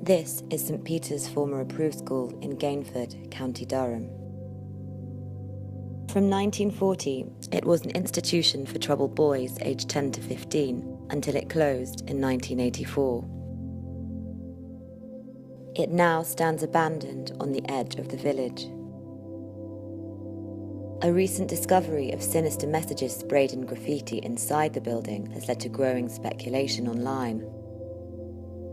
This is St Peter's former approved school in Gainford, County Durham. From 1940, it was an institution for troubled boys aged 10 to 15 until it closed in 1984. It now stands abandoned on the edge of the village. A recent discovery of sinister messages sprayed in graffiti inside the building has led to growing speculation online.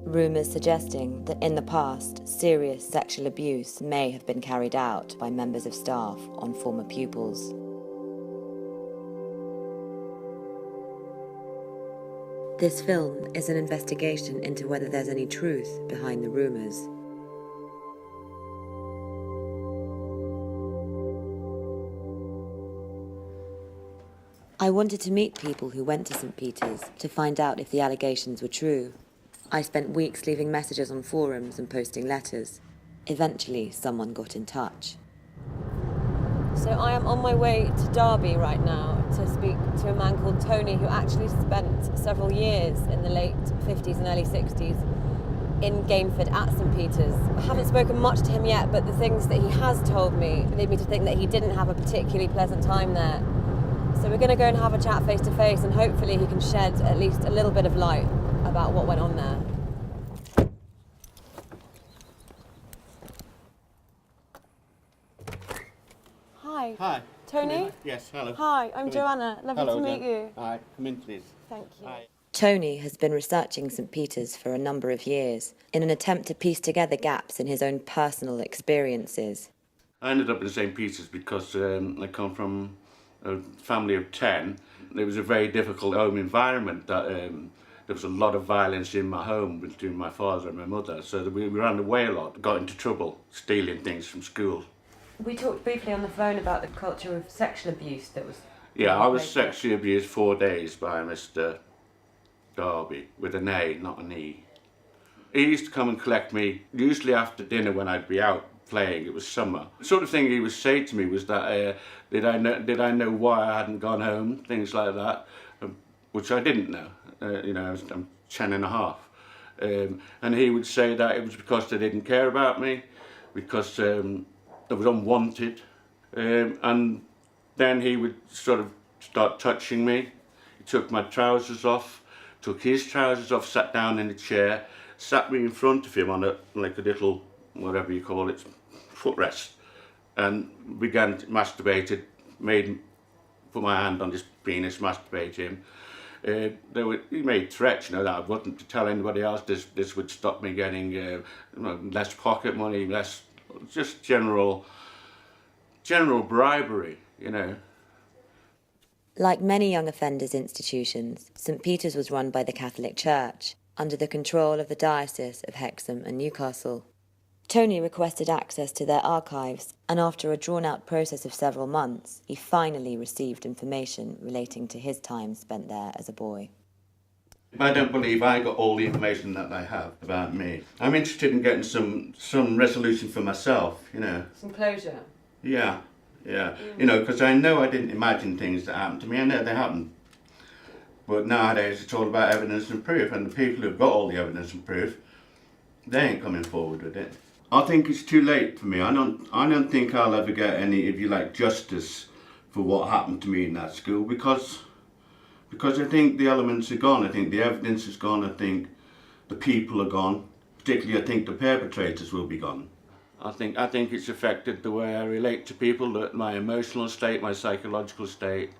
Rumours suggesting that in the past, serious sexual abuse may have been carried out by members of staff on former pupils. This film is an investigation into whether there's any truth behind the rumours. I wanted to meet people who went to St Peter's to find out if the allegations were true. I spent weeks leaving messages on forums and posting letters. Eventually, someone got in touch. So I am on my way to Derby right now to speak to a man called Tony, who actually spent several years in the late 50s and early 60s in Gainford at St Peter's. I haven't spoken much to him yet, but the things that he has told me lead me to think that he didn't have a particularly pleasant time there. So we're going to go and have a chat face to face, and hopefully he can shed at least a little bit of light about what went on there. Hi. Hi. Tony? Yes, hello. Hi, I'm Joanna. Lovely to meet you. Hi, come in please. Thank you. Hi. Tony has been researching St Peter's for a number of years in an attempt to piece together gaps in his own personal experiences. I ended up in St Peter's because I come from a family of 10. It was a very difficult home environment. There was a lot of violence in my home between my father and my mother, so we ran away a lot, got into trouble, stealing things from school. We talked briefly on the phone about the culture of sexual abuse that was... Yeah, I was sexually abused 4 days by Mr. Darby, with an A, not an E. He used to come and collect me, usually after dinner when I'd be out playing. It was summer. The sort of thing he would say to me was that, did I know why I hadn't gone home, things like that, which I didn't know. I'm 10 and a half. And he would say that it was because they didn't care about me, because I was unwanted. And then he would sort of start touching me. He took my trousers off, took his trousers off, sat down in a chair, sat me in front of him on a little, whatever you call it, footrest, and began to masturbate it, put my hand on his penis, masturbate him. He made threats, that I wasn't to tell anybody else. This would stop me getting less pocket money, less, just general bribery, Like many young offenders institutions, St Peter's was run by the Catholic Church, under the control of the Diocese of Hexham and Newcastle. Tony requested access to their archives, and after a drawn-out process of several months, he finally received information relating to his time spent there as a boy. I don't believe I got all the information that I have about me. I'm interested in getting some resolution for myself, Some closure? Yeah. Because I know I didn't imagine things that happened to me. I know they happened. But nowadays it's all about evidence and proof, and the people who've got all the evidence and proof, they ain't coming forward with it. I think it's too late for me. I don't think I'll ever get any, if you like, justice for what happened to me in that school, because I think the elements are gone. I think the evidence is gone. I think the people are gone. Particularly, I think the perpetrators will be gone. I think it's affected the way I relate to people, my emotional state, my psychological state.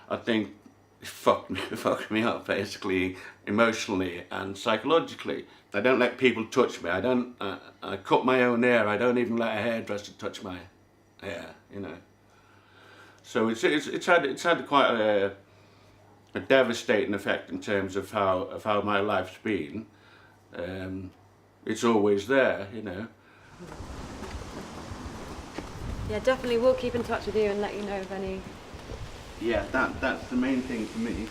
I think it fucked me up, basically, emotionally and psychologically. I don't let people touch me. I cut my own hair. I don't even let a hairdresser touch my hair, So it's had quite a devastating effect in terms of how my life's been. It's always there, Yeah, definitely. We'll keep in touch with you and let you know of any... Yeah, that's the main thing for me.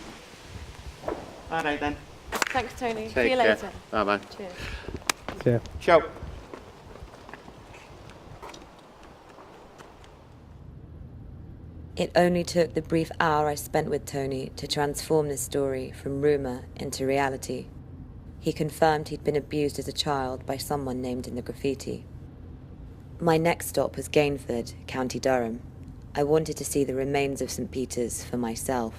All right then. Thanks, Tony. Take See you care. later. Bye-bye. Cheers. Yeah. Ciao. It only took the brief hour I spent with Tony to transform this story from rumour into reality. He confirmed he'd been abused as a child by someone named in the graffiti. My next stop was Gainford, County Durham. I wanted to see the remains of St. Peter's for myself.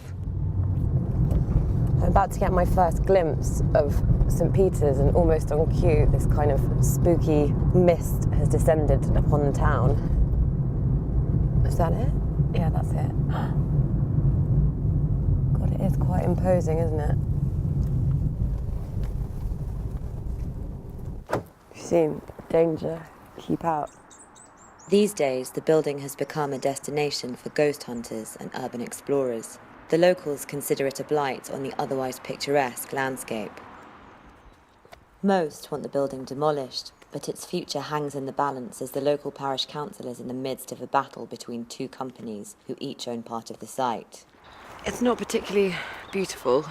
I'm about to get my first glimpse of St. Peter's, and almost on cue, this kind of spooky mist has descended upon the town. Is that it? Yeah, that's it. God, it is quite imposing, isn't it? You've seen danger, keep out. These days, the building has become a destination for ghost hunters and urban explorers. The locals consider it a blight on the otherwise picturesque landscape. Most want the building demolished, but its future hangs in the balance as the local parish council is in the midst of a battle between two companies who each own part of the site. It's not particularly beautiful.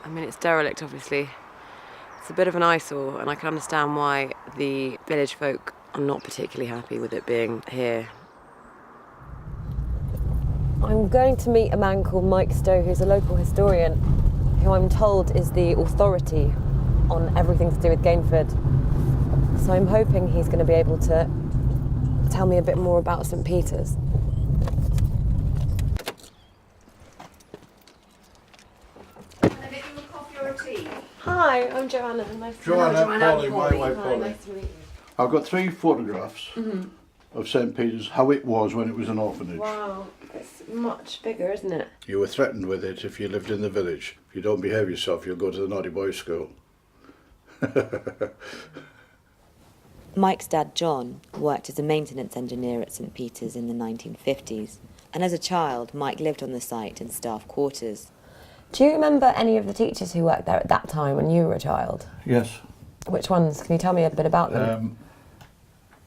I mean, it's derelict, obviously. It's a bit of an eyesore, and I can understand why the village folk are not particularly happy with it being here. I'm going to meet a man called Mike Stowe, who's a local historian, who I'm told is the authority on everything to do with Gainford. So I'm hoping he's going to be able to tell me a bit more about St. Peter's. Can I get you a coffee or a tea? Hi, I'm Joanna. Nice to meet you. Joanna, Polly, my wife Hi, Polly. nice to meet you. I've got 3 photographs of St. Peter's, how it was when it was an orphanage. Wow, it's much bigger, isn't it? You were threatened with it if you lived in the village. If you don't behave yourself, you'll go to the naughty boys' school. Mike's dad, John, worked as a maintenance engineer at St. Peter's in the 1950s, and as a child, Mike lived on the site in staff quarters. Do you remember any of the teachers who worked there at that time when you were a child? Yes. Which ones? Can you tell me a bit about them?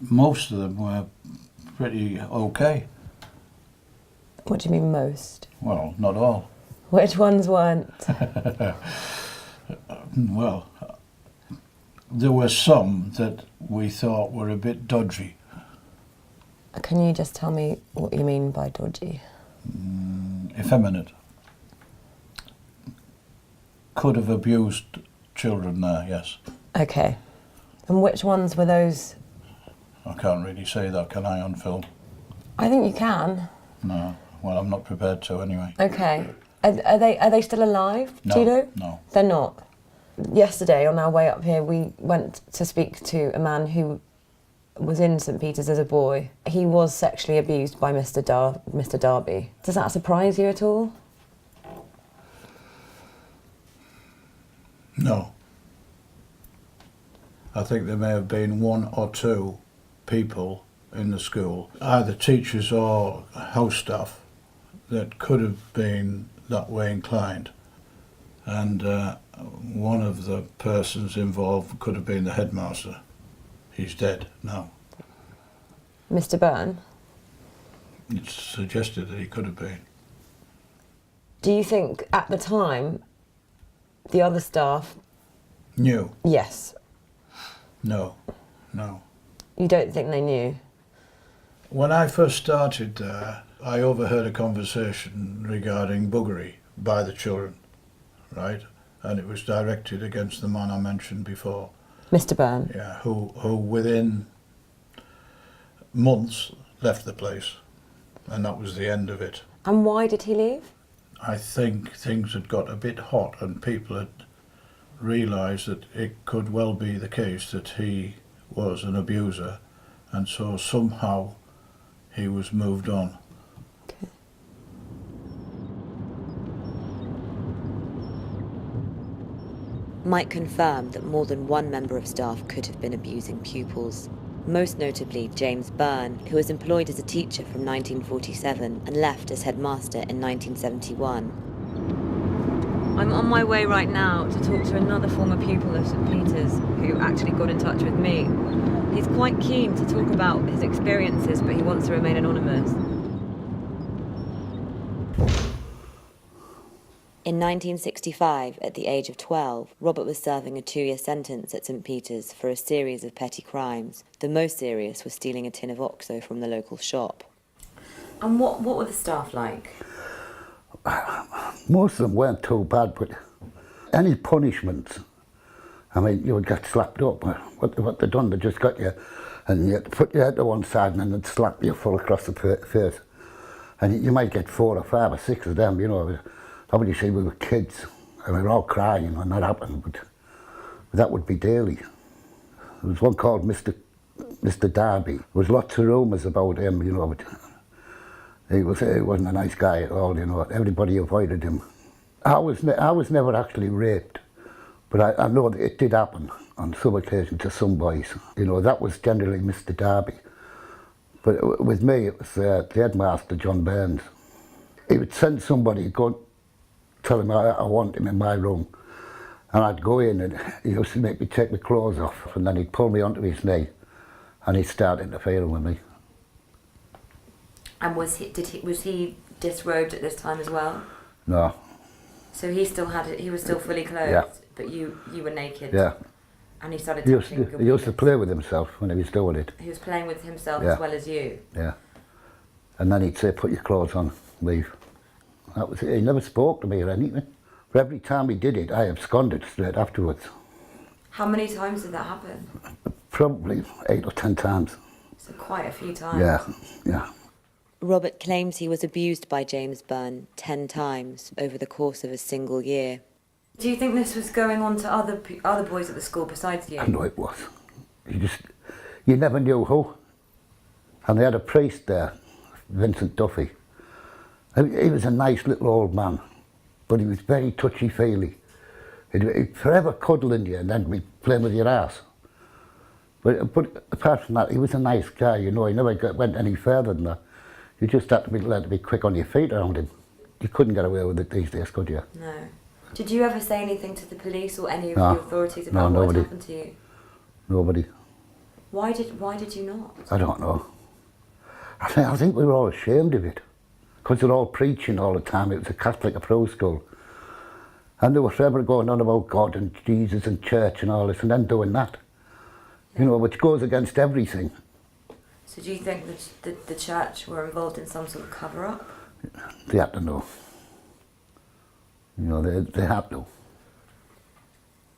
Most of them were pretty okay. What do you mean most? Well, not all. Which ones weren't? Well, there were some that we thought were a bit dodgy. Can you just tell me what you mean by dodgy? Effeminate. Could have abused children there, yes. Okay. And which ones were those? I can't really say that, can I, on film? I think you can. No. Well, I'm not prepared to anyway. Okay. Are they still alive? No, Do you know? no. They're not. Yesterday, on our way up here, we went to speak to a man who was in St. Peter's as a boy. He was sexually abused by Mr. Darby. Does that surprise you at all? No. I think there may have been 1 or 2 people in the school, either teachers or house staff, that could have been that way inclined. And one of the persons involved could have been the headmaster. He's dead now. Mr. Byrne? It's suggested that he could have been. Do you think at the time the other staff? Knew? Yes. No. No. You don't think they knew? When I first started there, I overheard a conversation regarding buggery by the children, right? And it was directed against the man I mentioned before. Mr. Byrne? Yeah, who within months left the place, and that was the end of it. And why did he leave? I think things had got a bit hot and people had realised that it could well be the case that he was an abuser, and so somehow he was moved on. Okay. Mike confirmed that more than one member of staff could have been abusing pupils. Most notably James Byrne, who was employed as a teacher from 1947 and left as headmaster in 1971. I'm on my way right now to talk to another former pupil of St. Peter's who actually got in touch with me. He's quite keen to talk about his experiences, but he wants to remain anonymous. In 1965, at the age of 12, Robert was serving a 2-year sentence at St. Peter's for a series of petty crimes. The most serious was stealing a tin of OXO from the local shop. And what were the staff like? Most of them weren't too bad, but any punishment, I mean, you would get slapped up. What they'd done, they just got you, and you had to put your head to one side, and then they'd slap you full across the face. And you might get 4 or 5 or 6 of them, you know. Obviously, we were kids, and we were all crying when that happened, but that would be daily. There was one called Mr. Darby. There was lots of rumours about him, you know, but he wasn't a nice guy at all, you know. Everybody avoided him. I was never actually raped, but I know that it did happen on some occasions to some boys. You know, that was generally Mr. Darby. But with me, it was the headmaster, John Burns. He would send somebody to go tell him I want him in my room. And I'd go in and he used to make me take my clothes off, and then he'd pull me onto his knee and he'd start interfering with me. And was he disrobed at this time as well? No. So he still had it, he was still fully clothed, Yeah. but you were naked? Yeah. And he started He touching your he used to penis. play with himself when he was doing it. He was playing with himself Yeah. as well as you? Yeah. And then he'd say, put your clothes on, leave. That was it. He never spoke to me or anything. But every time he did it, I absconded straight afterwards. How many times did that happen? Probably 8 or 10 times. So quite a few times. Yeah, yeah. Robert claims he was abused by James Byrne 10 times over the course of a single year. Do you think this was going on to other boys at the school besides you? I know it was. You never knew who. And they had a priest there, Vincent Duffy. He was a nice little old man, but he was very touchy-feely. He'd forever cuddling you and then be playing with your ass. But apart from that, he was a nice guy, you know. He never went any further than that. You just had to be learned to be quick on your feet around him. You couldn't get away with it these days, could you? No. Did you ever say anything to the police or any of No. the authorities about what had happened to you? Nobody. Why did you not? I don't know. I think we were all ashamed of it. Because they're all preaching all the time. It was a Catholic approach school. And they were forever going on about God and Jesus and church and all this, and then doing that. Yeah. You know, which goes against everything. So do you think that the church were involved in some sort of cover-up? They had to know. You know, they had to.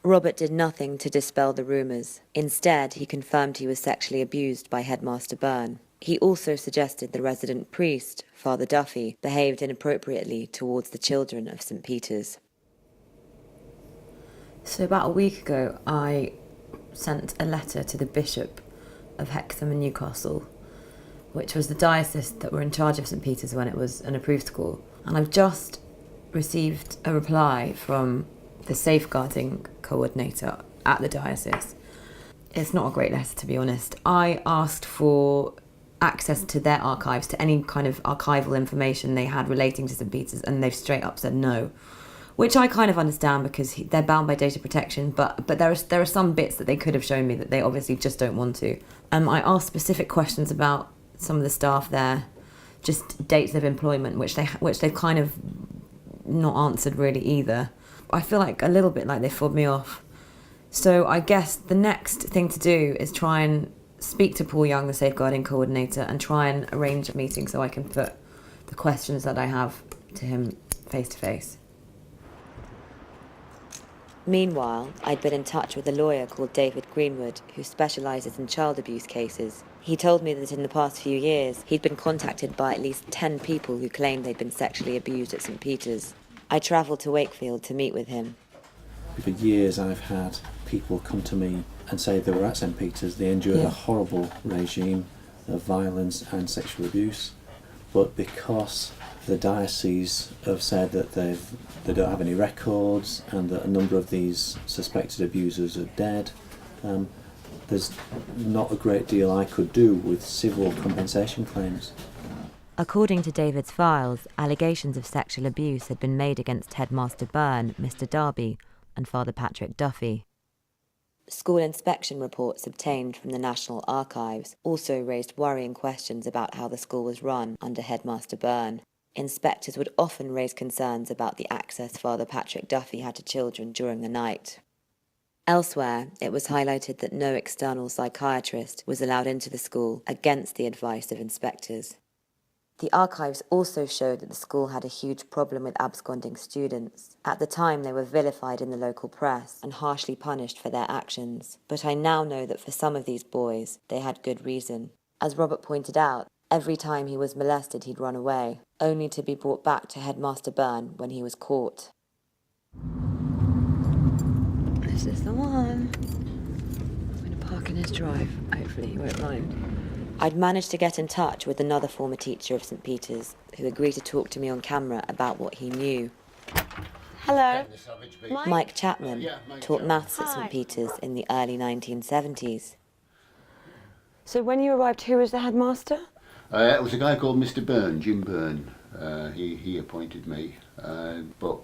Robert did nothing to dispel the rumours. Instead, he confirmed he was sexually abused by Headmaster Byrne. He also suggested the resident priest, Father Duffy, behaved inappropriately towards the children of St. Peter's. So about a week ago, I sent a letter to the Bishop of Hexham and Newcastle, which was the diocese that were in charge of St. Peter's when it was an approved school. And I've just received a reply from the safeguarding coordinator at the diocese. It's not a great letter, to be honest. I asked for access to their archives, to any kind of archival information they had relating to St. Peter's, and they've straight up said no, which I kind of understand because they're bound by data protection, but there are some bits that they could have shown me that they obviously just don't want to. I asked specific questions about some of the staff there, just dates of employment, which they've kind of not answered really either. I feel like a little bit like they fobbed me off. So I guess the next thing to do is try and speak to Paul Young, the safeguarding coordinator, and try and arrange a meeting so I can put the questions that I have to him face to face. Meanwhile, I'd been in touch with a lawyer called David Greenwood, who specialises in child abuse cases. He told me that in the past few years, he'd been contacted by at least 10 people who claimed they'd been sexually abused at St. Peter's. I travelled to Wakefield to meet with him. For years I've had people come to me and say they were at St. Peter's, they endured a horrible regime of violence and sexual abuse, but because the diocese have said that they don't have any records and that a number of these suspected abusers are dead, there's not a great deal I could do with civil compensation claims. According to David's files, allegations of sexual abuse had been made against Headmaster Byrne, Mr. Darby, and Father Patrick Duffy. School inspection reports obtained from the National Archives also raised worrying questions about how the school was run under Headmaster Byrne. Inspectors would often raise concerns about the access Father Patrick Duffy had to children during the night. Elsewhere, it was highlighted that no external psychiatrist was allowed into the school against the advice of inspectors. The archives also showed that the school had a huge problem with absconding students. At the time, they were vilified in the local press and harshly punished for their actions. But I now know that for some of these boys, they had good reason. As Robert pointed out, every time he was molested, he'd run away, only to be brought back to Headmaster Byrne when he was caught. This is the one. I'm going to park in his drive. Hopefully he won't mind. I'd managed to get in touch with another former teacher of St. Peter's who agreed to talk to me on camera about what he knew. Hello. Mike Chapman taught maths at St. Peter's in the early 1970s. So when you arrived, who was the headmaster? It was a guy called Mr. Byrne, Jim Byrne. He appointed me, but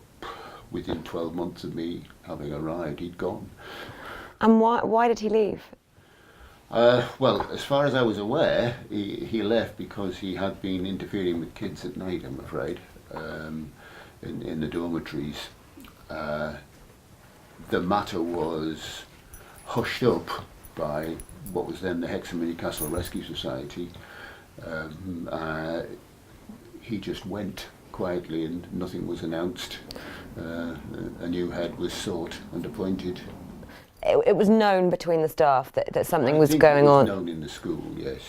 within 12 months of me having arrived, he'd gone. And why did he leave? Well, as far as I was aware, he left because he had been interfering with kids at night, I'm afraid, in the dormitories. The matter was hushed up by what was then the Hexham and Newcastle Rescue Society. He just went quietly and nothing was announced. A new head was sought and appointed. It was known between the staff that something was I think going it was on. known in the school, yes.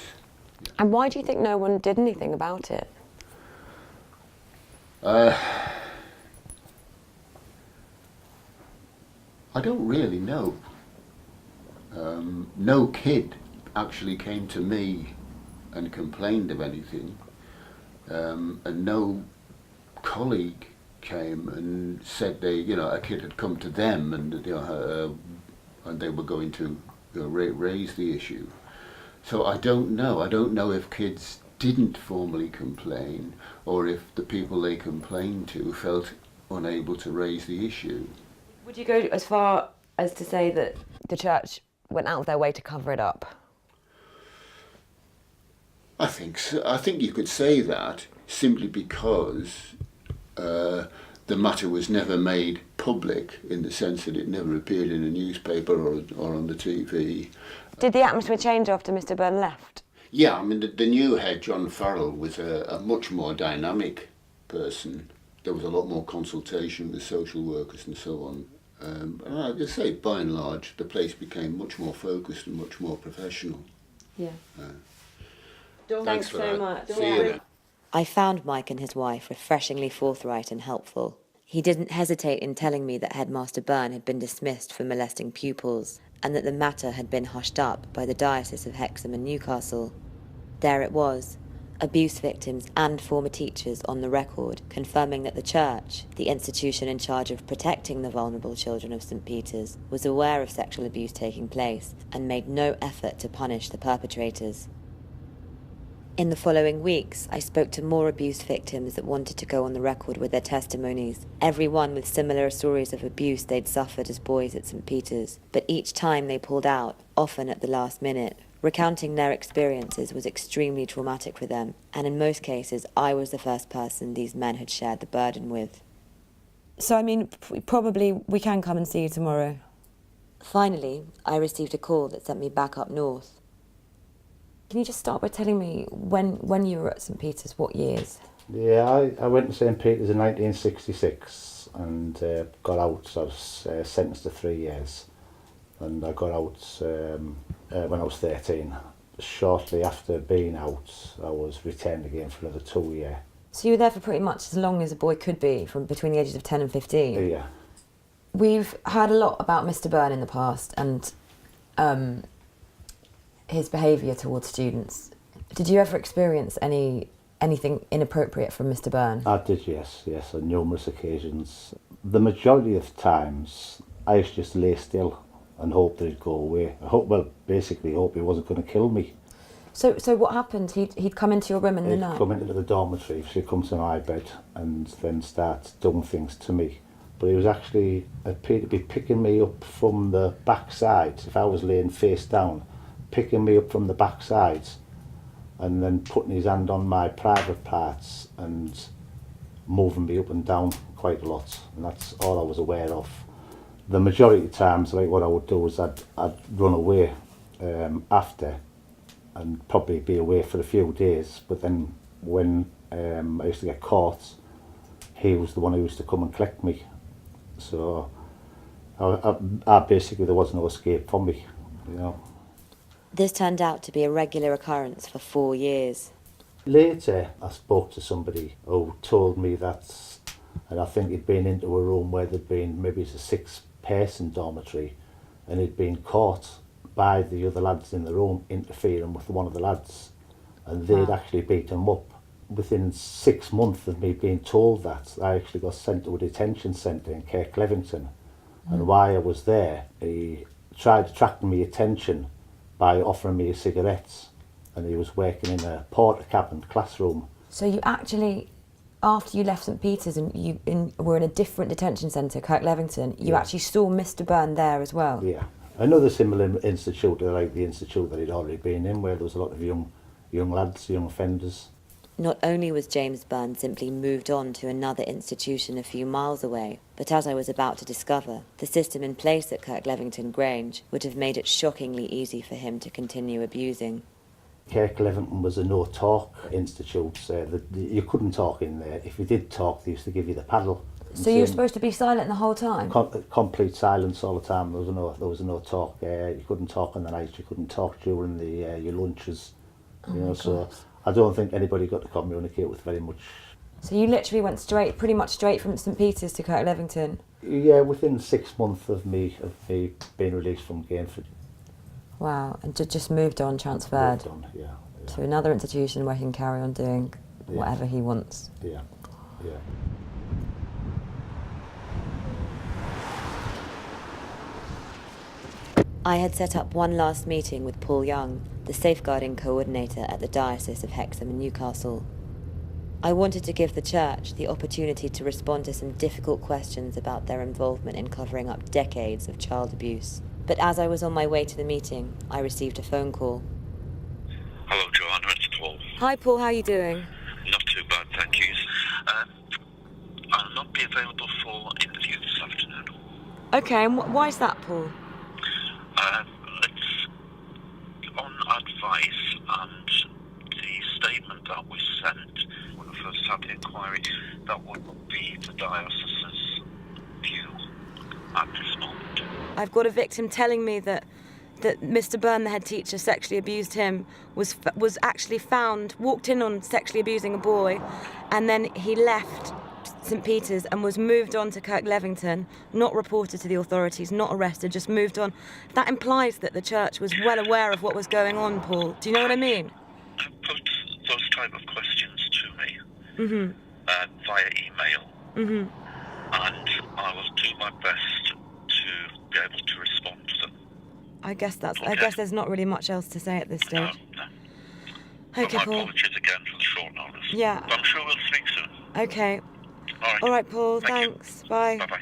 Yeah. And why do you think no one did anything about it? I don't really know. No kid actually came to me and complained of anything, and no colleague came and said a kid had come to them and and they were going to raise the issue. So I don't know. I don't know if kids didn't formally complain or if the people they complained to felt unable to raise the issue. Would you go as far as to say that the church went out of their way to cover it up? I think so. I think you could say that simply because the matter was never made public in the sense that it never appeared in a newspaper or on the TV. Did the atmosphere change after Mr. Byrne left? Yeah, I mean, the new head, John Farrell, was a much more dynamic person. There was a lot more consultation with social workers and so on. And I just say, by and large, the place became much more focused and much more professional. Yeah. Thanks for so that. much. See you then. I found Mike and his wife refreshingly forthright and helpful. He didn't hesitate in telling me that Headmaster Byrne had been dismissed for molesting pupils and that the matter had been hushed up by the Diocese of Hexham and Newcastle. There it was, abuse victims and former teachers on the record confirming that the church, the institution in charge of protecting the vulnerable children of St. Peter's, was aware of sexual abuse taking place and made no effort to punish the perpetrators. In the following weeks, I spoke to more abuse victims that wanted to go on the record with their testimonies, everyone with similar stories of abuse they'd suffered as boys at St. Peter's, but each time they pulled out, often at the last minute. Recounting their experiences was extremely traumatic for them, and in most cases, I was the first person these men had shared the burden with. So, I mean, probably we can come and see you tomorrow. Finally, I received a call that sent me back up north. Can you just start by telling me when you were at St. Peter's, what years? Yeah, I went to St. Peter's in 1966 and got out. So I was sentenced to 3 years, and I got out when I was 13. Shortly after being out, I was retained again for another 2 years. So you were there for pretty much as long as a boy could be, from between the ages of 10 and 15? Yeah. We've heard a lot about Mr. Byrne in the past and his behaviour towards students. Did you ever experience anything inappropriate from Mr. Byrne? I did, yes, on numerous occasions. The majority of times, I used to just lay still and hope that he'd go away. Basically hope he wasn't going to kill me. So what happened? He'd come into your room in the night? He'd come into the dormitory, so he'd come to my bed and then start doing things to me. But he was actually appeared to be picking me up from the backside. If I was laying face down, picking me up from the backsides and then putting his hand on my private parts and moving me up and down quite a lot. And that's all I was aware of. The majority of times, like, what I would do is I'd run away after and probably be away for a few days. But then when I used to get caught, he was the one who used to come and collect me. So I basically, there was no escape from me, you know. This turned out to be a regular occurrence for 4 years. Later, I spoke to somebody who told me that, and I think he'd been into a room where there'd been maybe a 6-person dormitory, and he'd been caught by the other lads in the room interfering with one of the lads, and they'd actually beat him up. Within 6 months of me being told that, I actually got sent to a detention centre in Kirk Levington. And while I was there, he tried attracting my attention by offering me cigarettes, and he was working in a porter cabin classroom. So you actually, after you left St Peter's and you were in a different detention centre, Kirk Levington, you actually saw Mr Byrne there as well? Yeah. Another similar institute, like the institute that he'd already been in, where there was a lot of young lads, young offenders. Not only was James Byrne simply moved on to another institution a few miles away, but as I was about to discover, the system in place at Kirk Levington Grange would have made it shockingly easy for him to continue abusing. Kirk Levington was a no-talk institute. You couldn't talk in there. If you did talk, they used to give you the paddle. So you were supposed to be silent the whole time? Complete silence all the time. There was no talk. You couldn't talk in the night. You couldn't talk during your lunches. So I don't think anybody got to communicate with very much. So you literally went pretty much straight from St Peter's to Kirk Levington? Yeah, within 6 months of me being released from Gainford. Wow, and just moved on, transferred Yeah. to another institution where he can carry on doing whatever he wants. Yeah. I had set up one last meeting with Paul Young, the safeguarding coordinator at the Diocese of Hexham and Newcastle. I wanted to give the church the opportunity to respond to some difficult questions about their involvement in covering up decades of child abuse. But as I was on my way to the meeting, I received a phone call. Hello, Joanna, it's Paul. Hi, Paul, how are you doing? Not too bad, thank you. I'll not be available for interview this afternoon. Okay, and why is that, Paul? It's on advice, and the statement that we sent when we first had the inquiry, that wouldn't be the diocese's view at this moment. I've got a victim telling me that Mr Byrne, the head teacher, sexually abused him, was actually found, walked in on sexually abusing a boy, and then he left St Peter's and was moved on to Kirk Levington, not reported to the authorities, not arrested, just moved on. That implies that the church was well aware of what was going on, Paul. Do you know what I mean? Put those type of questions to me via email, and I will do my best to be able to respond to them. I guess Okay. I guess there's not really much else to say at this stage. No. Okay, My Paul. apologies again for the short notice. Yeah. But I'm sure we'll speak soon. Okay. All right. All right, Paul. Thank you. Thanks. Bye. Bye-bye.